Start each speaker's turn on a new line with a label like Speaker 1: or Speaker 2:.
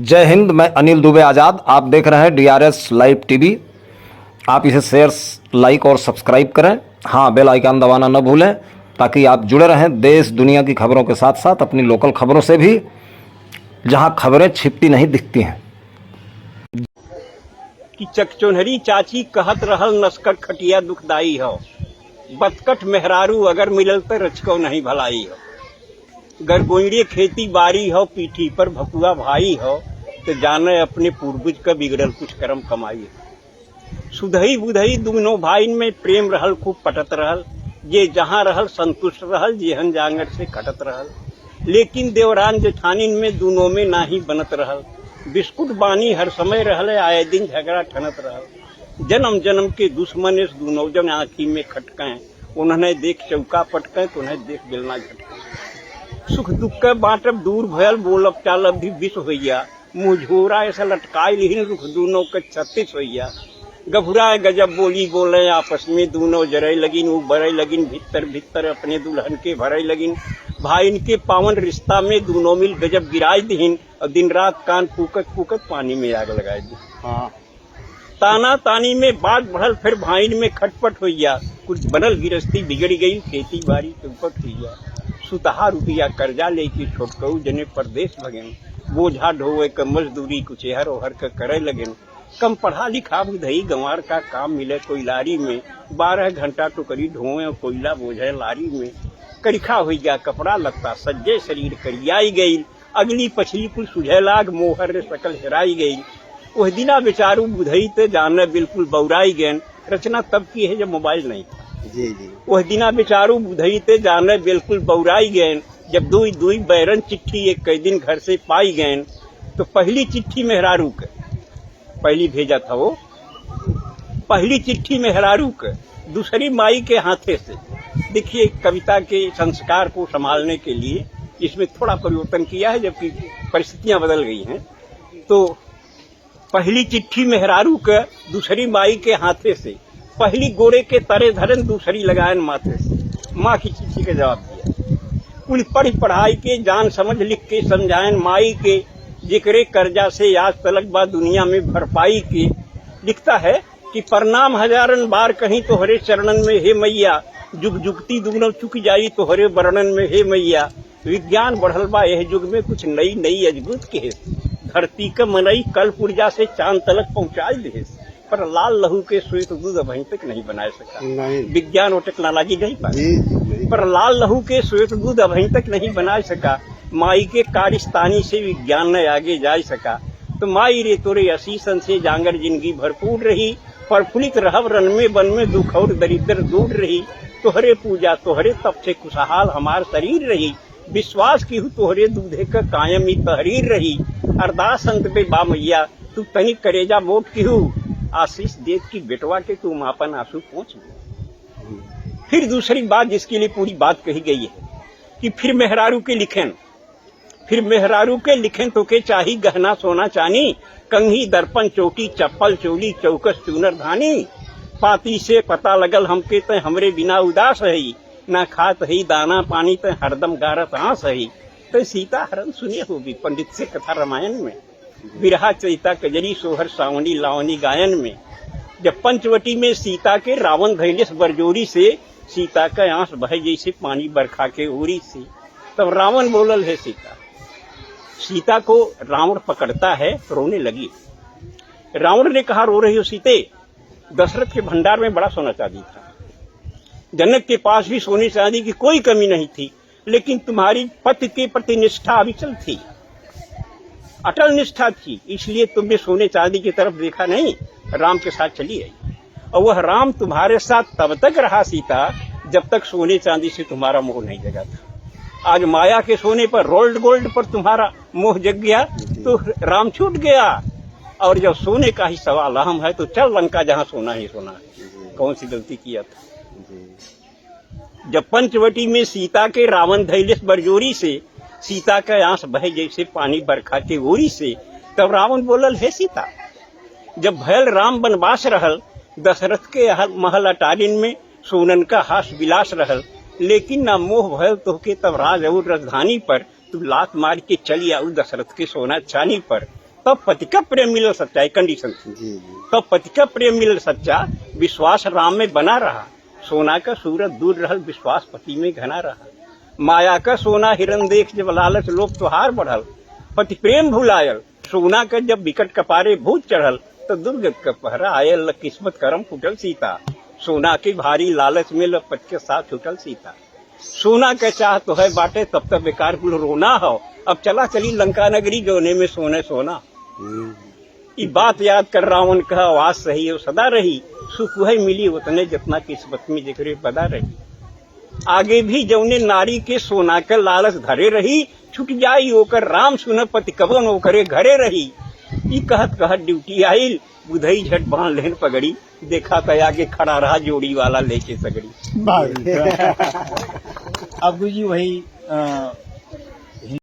Speaker 1: जय हिंद। मैं अनिल दुबे आज़ाद। आप देख रहे हैं DRS लाइव टीवी। आप इसे शेयर, लाइक और सब्सक्राइब करें। हाँ, बेल आइकन दबाना न भूलें ताकि आप जुड़े रहें देश दुनिया की खबरों के साथ साथ अपनी लोकल खबरों से भी, जहां खबरें छिपती नहीं दिखती हैं।
Speaker 2: कि चकचोनहरी चाची कहत रहल नस्कर खटिया दुखदाई हो, बतकट मेहरारू अगर मिलल त रचको नहीं भलाई हो। गरगोइड़े खेती बारी हो, पीठी पर भकुआ भाई हो, तो जाने अपने पूर्वज का बिगड़ल कुछ कर्म कमाई हो। सुधई बुधई दोनों भाईन में प्रेम रहल, खूब पटत रहल, जे जहां रहल संतुष्ट रहल, जेहन जांगर से कटत रहल। लेकिन देवरान जेठानिन में दोनों में नाही बनत रहल, बिस्कुट बानी हर समय रहले, आए दिन झगड़ा ठनत रहल। जन्म जन्म के दुश्मन इस दोनों जन आंखी में खटकें, उन्हें देख चौका पटकें तो उन्हें देख बेलना झटकें। सुख दुख के बांटब दूर भयल, बोलब चालब भी विष होइया, मुंह झोरा ऐसा लटकाई लिहिन रुख दोनों के 36 होइया। गभुराए गजब बोली बोले आपस में दोनों जरई लगिन, वो बरई लगिन भीतर भीतर अपने दुल्हन के भरई लगिन। भाई इनके पावन रिश्ता में दोनों मिल गजब गिराई दीन, और दिन रात कान फूकत फूकत पानी में आग लगाई दी। हाँ, ताना तानी में बात बढ़ल, फिर भाईन में खटपट होइया, कुछ बनल गिरस्ती बिगड़ गई, खेती बाड़ी चौपट होइया। सुतहा रुपया कर्जा लेके छोटकऊ जने परदेश भगेन, बोझा ढोवे क मजदूरी कुछ एहर ओहर के करे लगेन। कम पढ़ा लिखा बुधई गंवार का काम मिले कोयलारी में, 12 घंटा टोकरी ढोवे और कोयला बोझे लारी में। करिखा हो गया कपड़ा लगता, सज्जे शरीर करियाई गई, अगली पछली कुल सुझे लाग, मोहर रे सकल हेराई गई। वह दिना बेचारू बुधई ते जाने बिल्कुल बौराई गैन। रचना तब की है जब मोबाइल नहीं था। जी जी। वह दिना बेचारू बुधई ते जाने बिल्कुल बौराई गैन, जब दुई दुई बैरन चिट्ठी एक कई दिन घर से पाई गैन। तो पहली चिट्ठी मेहरारू के पहली भेजा था, वो पहली चिट्ठी मेहरारू के दूसरी माई के हाथे से। देखिए, कविता के संस्कार को संभालने के लिए इसमें थोड़ा परिवर्तन किया है, जबकि परिस्थितियां बदल गई हैं। तो पहली चिट्ठी मेहरारू के दूसरी माई के हाथे से, पहली गोरे के तरे धरन दूसरी लगायन माथे से। माँ की चिट्ठी का जवाब दिया, कुल पढ़ पढ़ाई के जान समझ लिख के समझायन माई के, जिक्रे कर्जा से आज तलक बा दुनिया में भरपाई के। लिखता है कि प्रणाम हजारन बार कहीं तोहरे चरणन में हे मैया, जुग जुगती दुगनो चुक जाई तोहरे वर्णन में हे मैया। विज्ञान बढ़ल बा यह युग में कुछ नई नई अजगुत के, धरती का मनई कल पुर्जा से चांद तलक पहुंचाई दे, पर लाल लहू के श्वेत दूध अभी तक नहीं बना सका। विज्ञान और टेक्नोलॉजी नहीं पाई, पर लाल लहू के श्वेत दूध अभी तक नहीं बना सका। माई के कारिस्तानी से विज्ञान न आगे जा सका। तो माई रे तोरे असीसन से जांगर जिंदगी भरपूर रही, प्रफुल्लित रहब रन में वन में दुख और दरिद्र दूर रही। तोहरे पूजा तोहरे तप से खुशहाल हमार शरीर रही, विश्वास की हूँ तोहरे दूधे का कायम ही तहरीर रही। अरदास अंत पे बा मैया तू तनिक करेजा वोट की हूँ, आशीष देख की बेटवा के तू मापन आंसू पहुँच। फिर दूसरी बात जिसके लिए पूरी बात कही गई है कि फिर मेहरारू के लिखें, फिर मेहरारू के लिखें तो के चाही गहना सोना चानी, कंघी दर्पण चोटी चप्पल चोली चौकस चूनर धानी। पाती से पता लगल हमके ते हमरे बिना उदास रही, ना खात ही दाना पानी ते हरदम गारत आंस रही। तो सीता हरण सुने होगी पंडित से कथा रामायण में, बिरहा चैता कजरी सोहर सावनी लावनी गायन में। जब पंचवटी में सीता के रावण धैलेस बरजोरी से, सीता का आंस बहे जैसे पानी बरखा के ओरी से। तब रावण बोलल है सीता को रावण पकड़ता है, रोने लगी। रावण ने कहा रो रही हो सीते, दशरथ के भंडार में बड़ा सोना चांदी था, जनक के पास भी सोने चांदी की कोई कमी नहीं थी, लेकिन तुम्हारी पति के प्रति निष्ठा अविचल थी, अटल निष्ठा थी, इसलिए तुमने सोने चांदी की तरफ देखा नहीं, राम के साथ चली आई। और वह राम तुम्हारे साथ तब तक रहा सीता जब तक सोने चांदी से तुम्हारा मोह नहीं जगा था। आज माया के सोने पर, रोल्ड गोल्ड पर तुम्हारा मोह जग गया तो राम छूट गया। और जब सोने का ही सवाल अहम है तो चल लंका जहाँ सोना ही सोना है। कौन सी गलती किया था। जब पंचवटी में सीता के रावण धैलेस बरजोरी से, सीता का आंस बहे जैसे पानी बरखा के ओरी से। तब रावण बोलल हे सीता, जब भयल राम वनवास रहल, दशरथ के महल अटारिन में सोनन का हास विलास रहल, लेकिन न मोह भयल तोहके तब राज और राजधानी पर। तू लात मार के चली आऊ दशरथ के सोना चानी पर। तब पति का प्रेम मिलल सच्चा, कंडीशन थी।
Speaker 3: जी
Speaker 2: तब पति का प्रेम मिलल सच्चा, विश्वास राम में बना रहा, सोना का सूरत दूर रहल, विश्वास पति में घना रहा। माया का सोना हिरन देख जब लालच लोभ तोहार बढ़ल, पति प्रेम भुलायल, सोना का जब विकट कपारे भूत चढ़ल, तो दुर्गत का पहरा आयल, किस्मत करम फुटल सीता, सोना के भारी लालच में लपट के साथ छुटल सीता। सोना के चाह तो है बाटे तब तक बेकार कुल रोना हो, अब चला चली लंका नगरी जोने में सोने सोना। ये बात याद कर रावण कहा आवाज सही है सदा रही, सुख वही मिली उतने जितना किस्मत में जिक्र बदा रही। आगे भी जौने नारी के सोना के लालच धरे रही, छुट जाई ओकर राम सुन पति कबन ओकरे घरे रही। ई कहत कहत ड्यूटी आइल, बुधई झट बांध लेन पगड़ी, देखा तो आगे खड़ा रहा जोड़ी वाला लेके सगड़ी।
Speaker 3: अब गुरुजी वही